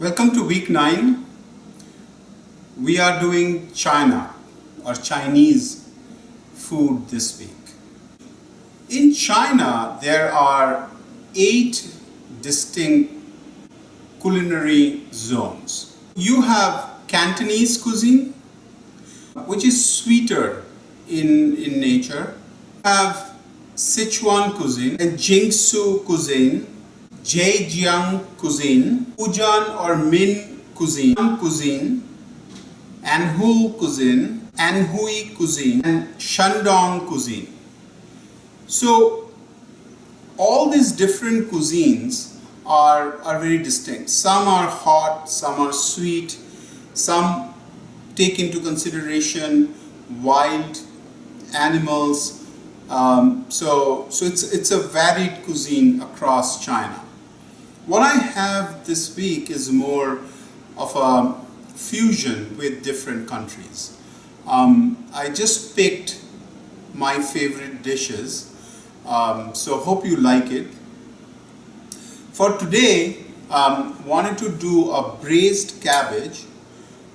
Welcome to week 9. We are doing China or Chinese food this week. In China, there are 8 distinct culinary zones. You have Cantonese cuisine, which is sweeter in nature. You have Sichuan cuisine and Jiangsu cuisine, Zhejiang cuisine, Fujian or Min cuisine, Anhui cuisine, Anhui cuisine, and Shandong cuisine. So all these different cuisines are very distinct. Some are hot, some are sweet, some take into consideration wild animals. So it's a varied cuisine across China. What I have this week is more of a fusion with different countries. I just picked my favorite dishes, so hope you like it. For today, wanted to do a braised cabbage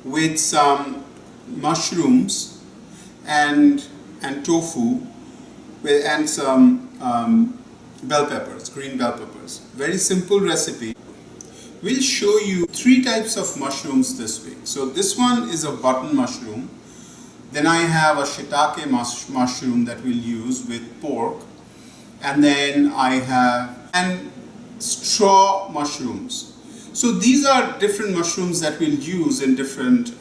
with some mushrooms and tofu and some bell peppers, green bell peppers. Very simple recipe. We'll show you 3 types of mushrooms this week. So this one is a button mushroom. Then I have a shiitake mushroom that we'll use with pork. And then I have straw mushrooms. So these are different mushrooms that we'll use in different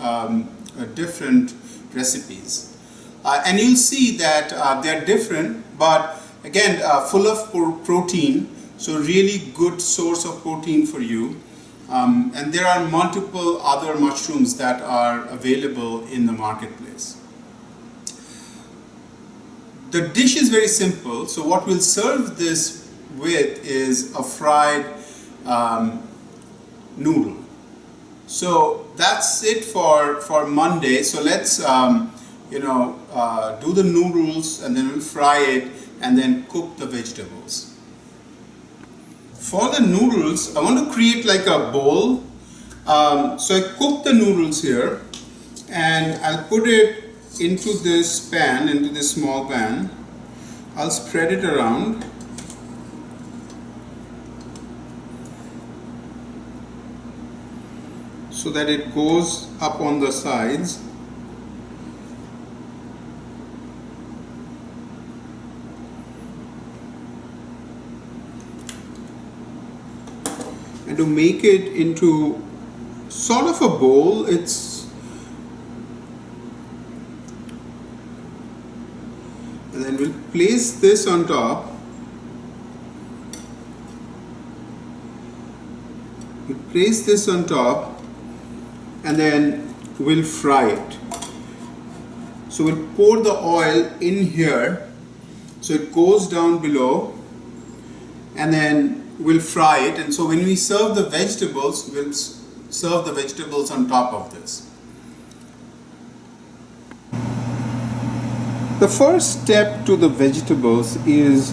recipes. And you'll see that they're different, but again, full of protein, so really good source of protein for you. And there are multiple other mushrooms that are available in the marketplace. The dish is very simple, so what we'll serve this with is a fried noodle. So that's it for Monday. So let's do the noodles, and then we'll fry it and then cook the vegetables. For the noodles, I want to create like a bowl. So I cook the noodles here, and I'll put it into this pan, into this small pan. I'll spread it around. So that it goes up on the sides. And to make it into sort of a bowl, and then we'll place this on top. We'll place this on top, and then we'll fry it. So we'll pour the oil in here, so it goes down below, and then we'll fry it. And so when we serve the vegetables, we'll serve the vegetables on top of this. The first step to the vegetables is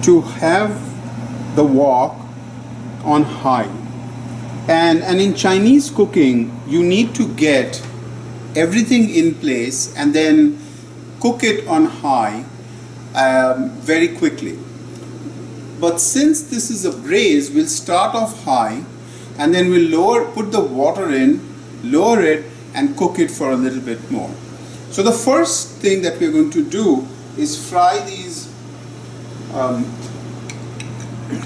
to have the wok on high. And in Chinese cooking, you need to get everything in place and then cook it on high very quickly. But since this is a braise, we'll start off high, and then we'll put the water in, lower it, and cook it for a little bit more. So the first thing that we're going to do is fry these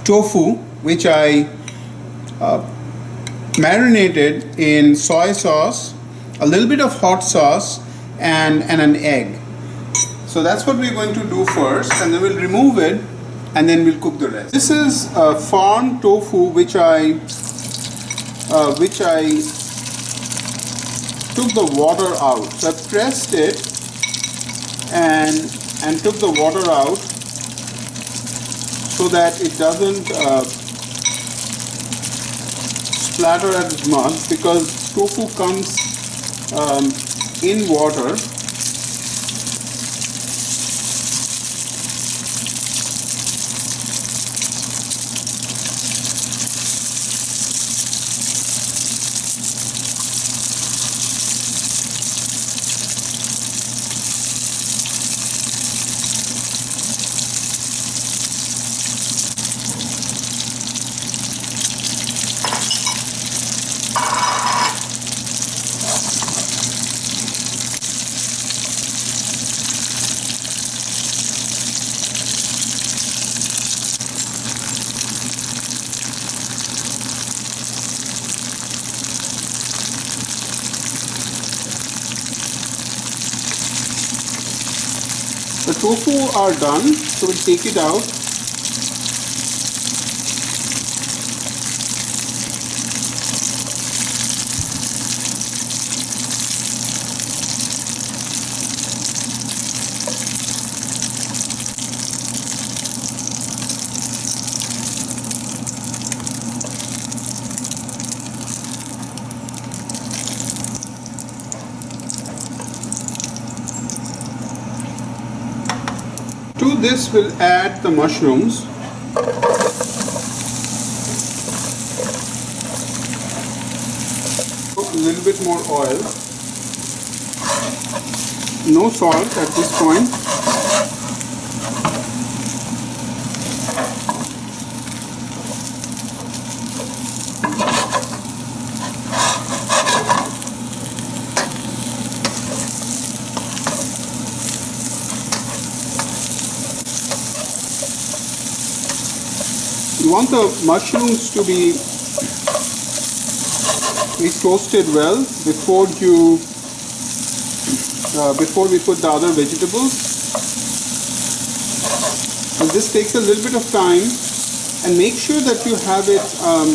tofu, which I marinated in soy sauce, a little bit of hot sauce, and an egg. So that's what we're going to do first, and then we'll remove it, and then we'll cook the rest. This is farm tofu which I took the water out. So I pressed it and took the water out so that it doesn't splatter as much, because tofu comes in water. The tofu are done, so we'll take it out. To this we'll add the mushrooms. A little bit more oil. No salt at this point. You want the mushrooms to be toasted well before we put the other vegetables. So this takes a little bit of time, and make sure that you have it on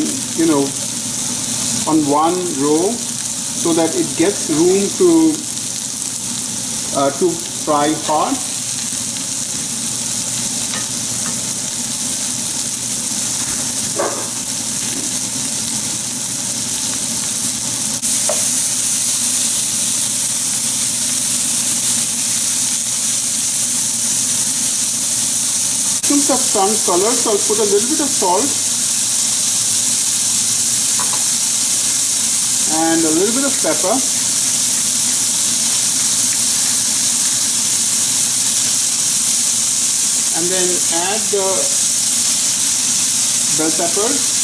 one row so that it gets room to fry hot. Have turned color, so I'll put a little bit of salt and a little bit of pepper, and then add the bell peppers.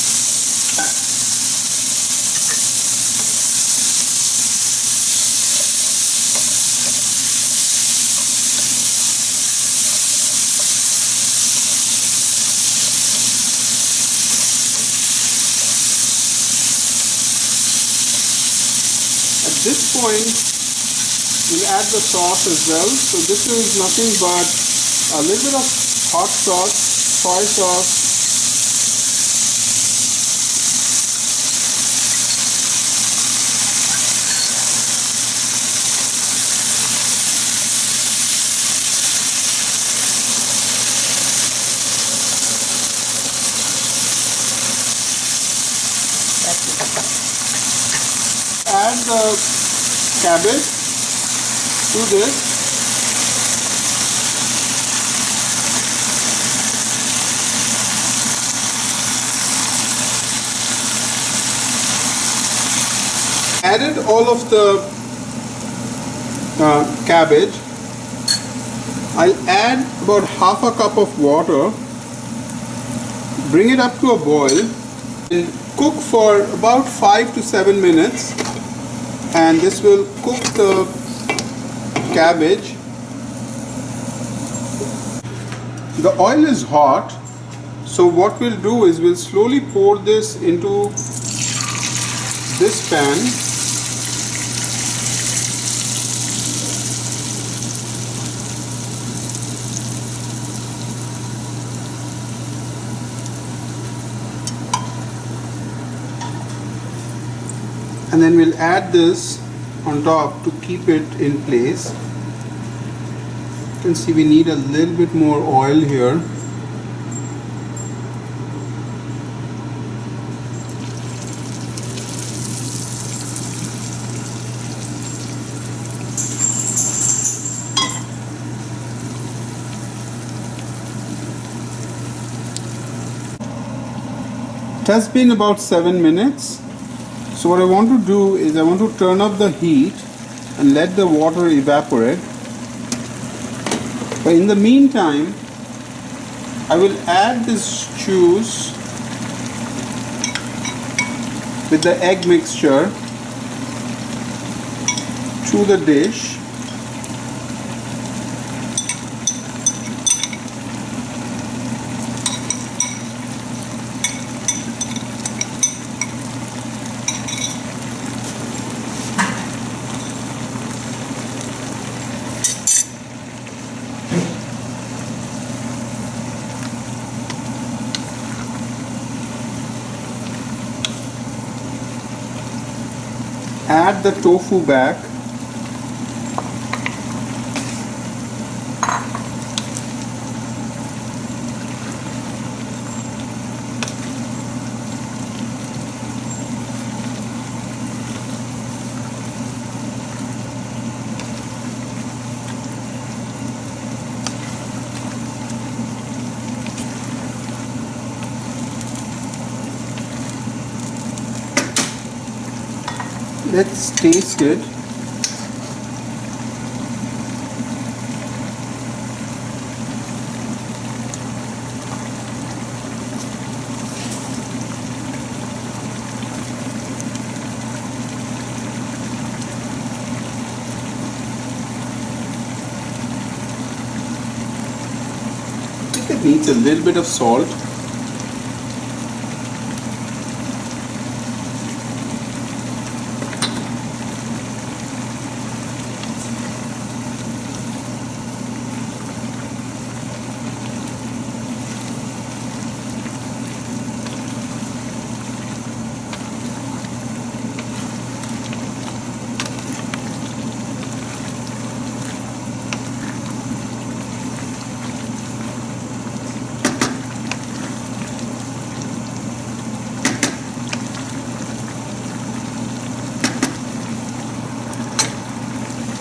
At this point, we'll add the sauce as well. So this is nothing but a little bit of hot sauce, soy sauce, add the cabbage to this. Added all of the cabbage. I'll add about half a cup of water, bring it up to a boil, and cook for about 5 to 7 minutes. And this will cook the cabbage. The oil is hot, so what we'll do is we'll slowly pour this into this pan. And then we'll add this on top to keep it in place. You can see we need a little bit more oil here. It has been about 7 minutes. So what I want to do is I want to turn up the heat and let the water evaporate. But in the meantime, I will add this juice with the egg mixture to the dish. add the tofu back. Let's taste it. I think it needs a little bit of salt.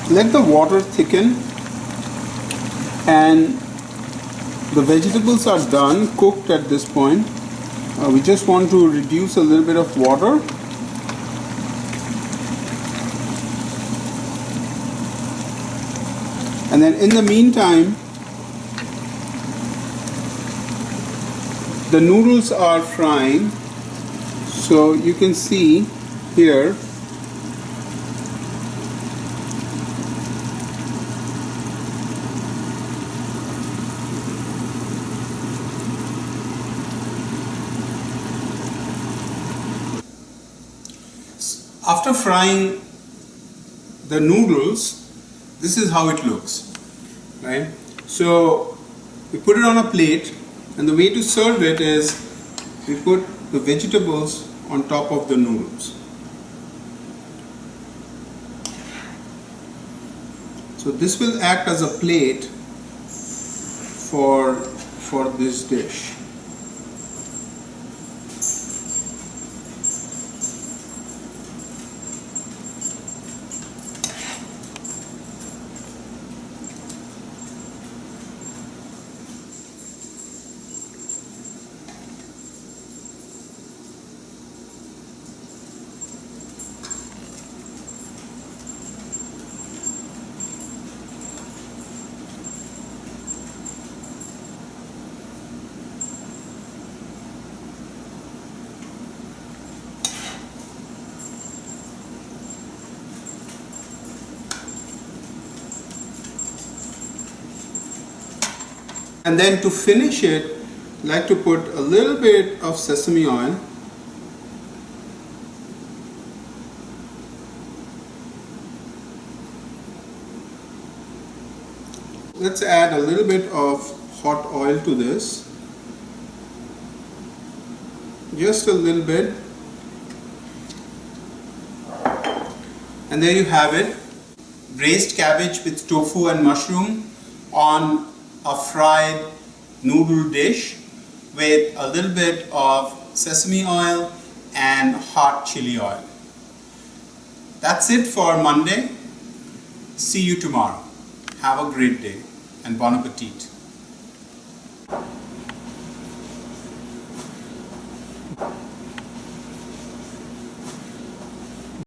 Let the water thicken, and the vegetables are done, cooked at this point. We just want to reduce a little bit of water. And then in the meantime, the noodles are frying. So you can see here, after frying the noodles, this is how it looks, right? So we put it on a plate, and the way to serve it is we put the vegetables on top of the noodles. So this will act as a plate for this dish. And then to finish it, I like to put a little bit of sesame oil. Let's add a little bit of hot oil to this. Just a little bit. And there you have it. Braised cabbage with tofu and mushroom on a fried noodle dish with a little bit of sesame oil and hot chili oil. That's it for Monday. See you tomorrow. Have a great day and bon appetit.